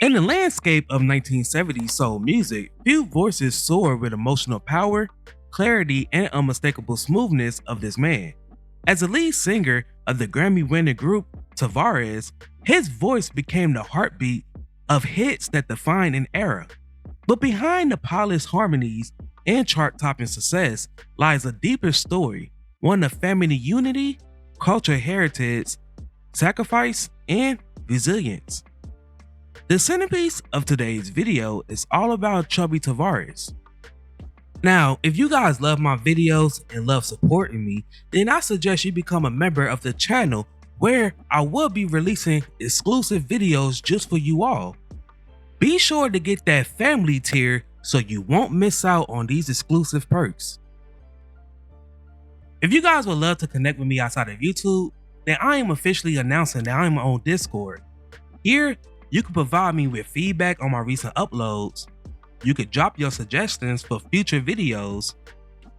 In the landscape of 1970s soul music, few voices soar with emotional power, clarity, and unmistakable smoothness of this man. As the lead singer of the Grammy-winning group Tavares, his voice became the heartbeat of hits that defined an era. But behind the polished harmonies and chart-topping success lies a deeper story, one of family unity, cultural heritage, sacrifice, and resilience. The centerpiece of today's video is all about Chubby Tavares. Now, if you guys love my videos and love supporting me, then I suggest you become a member of the channel where I will be releasing exclusive videos just for you all. Be sure to get that family tier so you won't miss out on these exclusive perks. If you guys would love to connect with me outside of YouTube, then I am officially announcing that I am on Discord. Here, you can provide me with feedback on my recent uploads. You could drop your suggestions for future videos,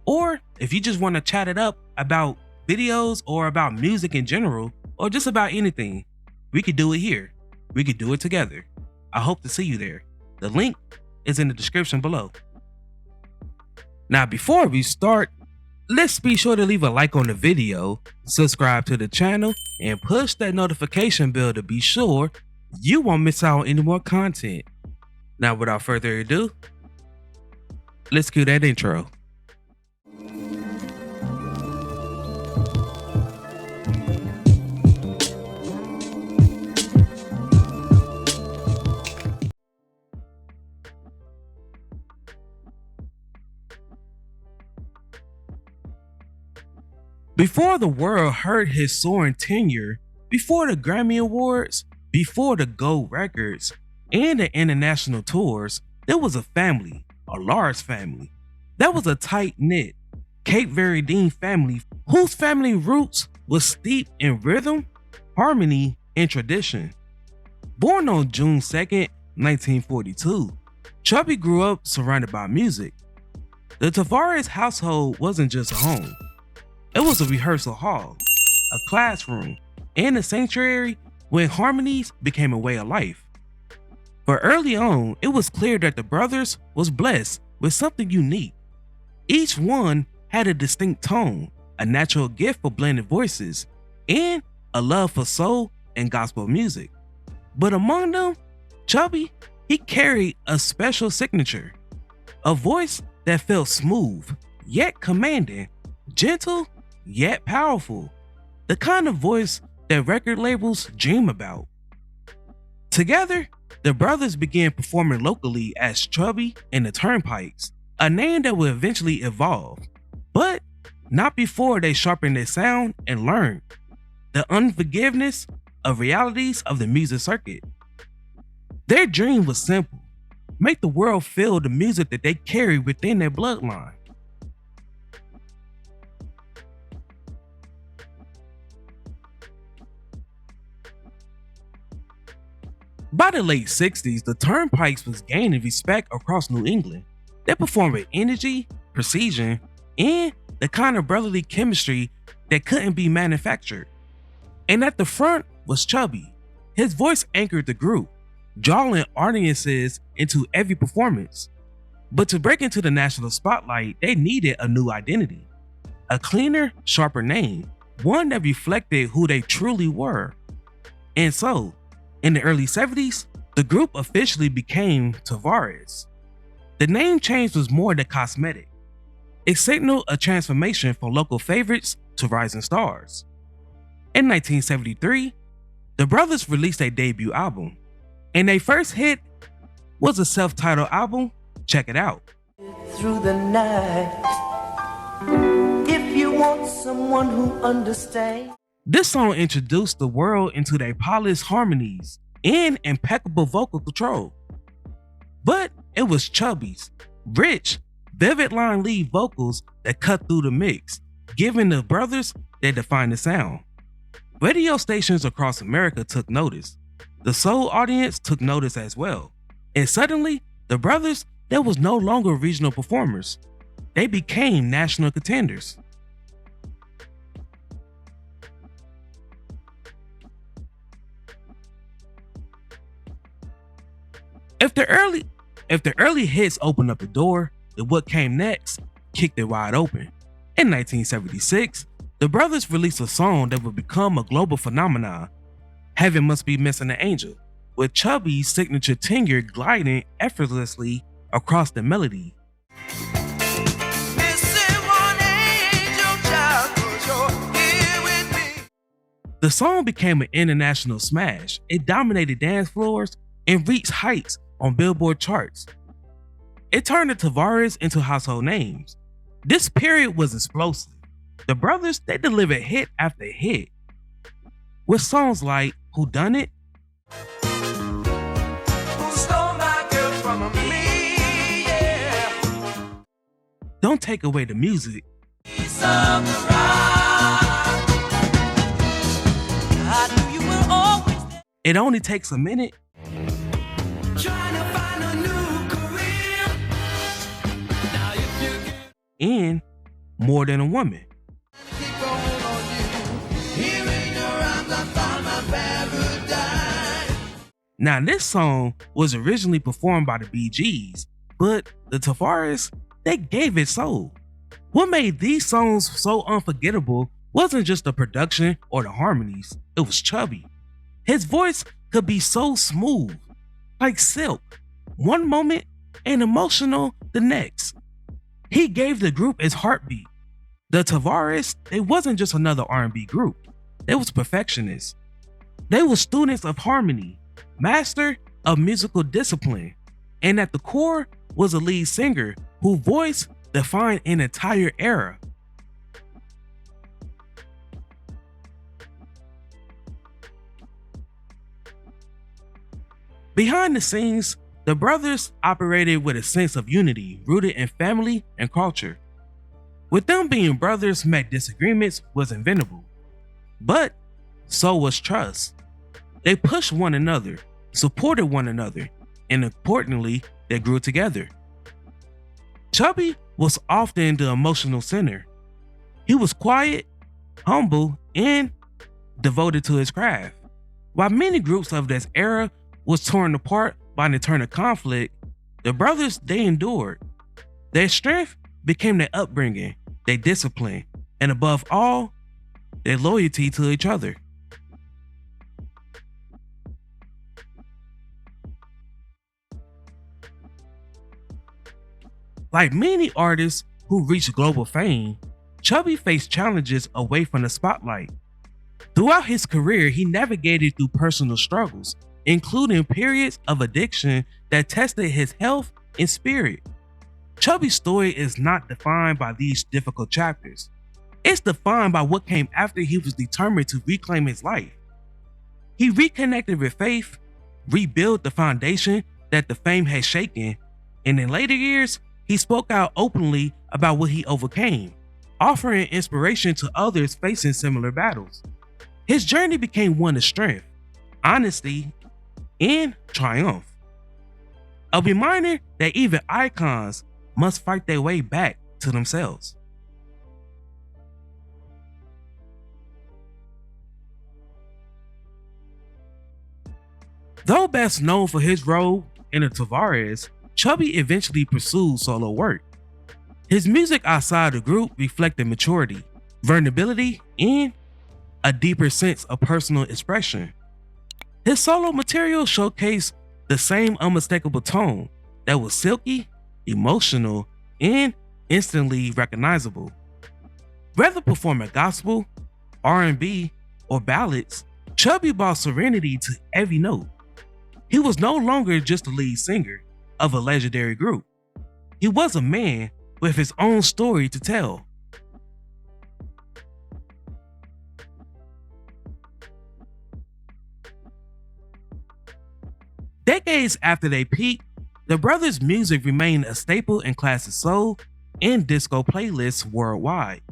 or if you just want to chat it up about videos or about music in general, or just about anything, we could do it here. We could do it together. I hope to see you there. The link is in the description below. Now, before we start, let's be sure to leave a like on the video, subscribe to the channel, and push that notification bell to be sure you won't miss out on any more content. Now, without further ado, let's cue that intro. Before the world heard his soaring tenure, before the Grammy Awards, before the gold records, and the international tours, there was a family, a large family. That was a tight-knit, Cape Verdean family whose family roots was steeped in rhythm, harmony, and tradition. Born on June 2nd, 1942, Chubby grew up surrounded by music. The Tavares household wasn't just a home. It was a rehearsal hall, a classroom, and a sanctuary when harmonies became a way of life. For early on, it was clear that the brothers was blessed with something unique. Each one had a distinct tone, a natural gift for blended voices, and a love for soul and gospel music. But among them, Chubby, he carried a special signature, a voice that felt smooth, yet commanding, gentle, yet powerful, the kind of voice that record labels dream about. Together, the brothers began performing locally as Chubby and the Turnpikes, a name that would eventually evolve, but not before they sharpened their sound and learned the unforgiveness of realities of the music circuit. Their dream was simple: make the world feel the music that they carry within their bloodline. By the late 60s, the Turnpikes was gaining respect across New England. They performed with energy, precision, and the kind of brotherly chemistry that couldn't be manufactured. And at the front was Chubby. His voice anchored the group, drawing audiences into every performance. But to break into the national spotlight, they needed a new identity, a cleaner, sharper name, one that reflected who they truly were. And so, in the early 70s, the group officially became Tavares. The name change was more than cosmetic. It signaled a transformation from local favorites to rising stars. In 1973, the brothers released their debut album, and their first hit was a self-titled album, Check It Out. Through the night, if you want someone who understands. This song introduced the world into their polished harmonies and impeccable vocal control. But it was Chubby's rich, vivid line lead vocals that cut through the mix, giving the brothers their defining sound. Radio stations across America took notice. The soul audience took notice as well. And suddenly, the brothers, there was no longer regional performers. They became national contenders. If the early hits opened up the door, then what came next kicked it wide open. In 1976, the brothers released a song that would become a global phenomenon, Heaven Must Be Missing an Angel, with Chubby's signature tenor gliding effortlessly across the melody. The song became an international smash. It dominated dance floors and reached heights on Billboard charts. It turned the Tavares into household names. This period was explosive. The brothers, they delivered hit after hit with songs like Who Done It, Who stole my girl from me? Yeah. Don't Take Away the Music, Piece of the rock. I knew you were always there. It Only Takes a Minute, Trying to find a new career. Now if you can and More Than a Woman. keep going on you. Here in your arms I found my paradise. Now, this song was originally performed by the Bee Gees, but the Tavares, they gave it soul. What made these songs so unforgettable wasn't just the production or the harmonies, it was Chubby. His voice could be so smooth, like silk, one moment and emotional the next. He gave the group its heartbeat. The Tavares, they wasn't just another R&B group, they was perfectionists. They were students of harmony, master of musical discipline, and at the core was a lead singer whose voice defined an entire era. Behind the scenes, the brothers operated with a sense of unity rooted in family and culture. With them being brothers meant disagreements was inevitable, but so was trust. They pushed one another, supported one another, and importantly, they grew together. Chubby was often the emotional center. He was quiet, humble, and devoted to his craft. While many groups of this era was torn apart by an internal conflict, the brothers, they endured. Their strength became their upbringing, their discipline, and above all, their loyalty to each other. Like many artists who reached global fame, Chubby faced challenges away from the spotlight. Throughout his career, he navigated through personal struggles, including periods of addiction that tested his health and spirit. Chubby's story is not defined by these difficult chapters. It's defined by what came after he was determined to reclaim his life. He reconnected with faith, rebuilt the foundation that the fame had shaken, and in later years, he spoke out openly about what he overcame, offering inspiration to others facing similar battles. His journey became one of strength, honesty, and triumph. A reminder that even icons must fight their way back to themselves. Though best known for his role in the Tavares, Chubby eventually pursued solo work. His music outside the group reflected maturity, vulnerability, and a deeper sense of personal expression. His solo material showcased the same unmistakable tone that was silky, emotional, and instantly recognizable. Whether performing gospel, R&B, or ballads, Chubby brought serenity to every note. He was no longer just the lead singer of a legendary group. He was a man with his own story to tell. Decades after they peaked, the brothers' music remained a staple in classic soul and disco playlists worldwide.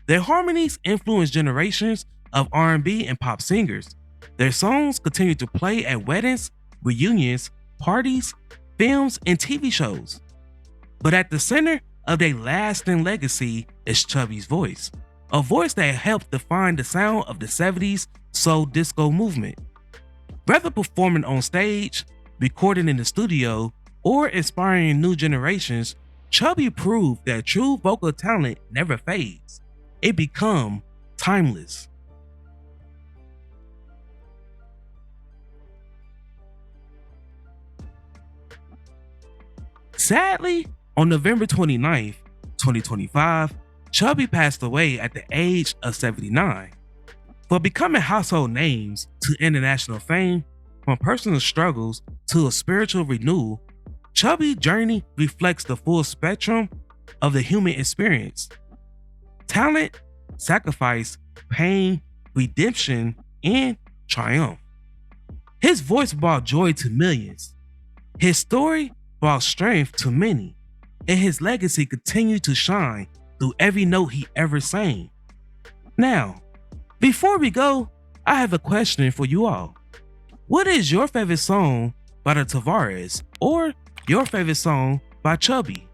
Their harmonies influenced generations of R&B and pop singers. Their songs continue to play at weddings, reunions, parties, films, and TV shows. But at the center of their lasting legacy is Chubby's voice, a voice that helped define the sound of the 70s soul disco movement. Whether performing on stage, recording in the studio, or inspiring new generations, Chubby proved that true vocal talent never fades. It becomes timeless. Sadly, on November 29th, 2025, Chubby passed away at the age of 79. For becoming household names to international fame, from personal struggles to a spiritual renewal, Chubby's journey reflects the full spectrum of the human experience. Talent, sacrifice, pain, redemption, and triumph. His voice brought joy to millions. His story brought strength to many, and his legacy continued to shine through every note he ever sang. Now, before we go, I have a question for you all. What is your favorite song by the Tavares or your favorite song by Chubby?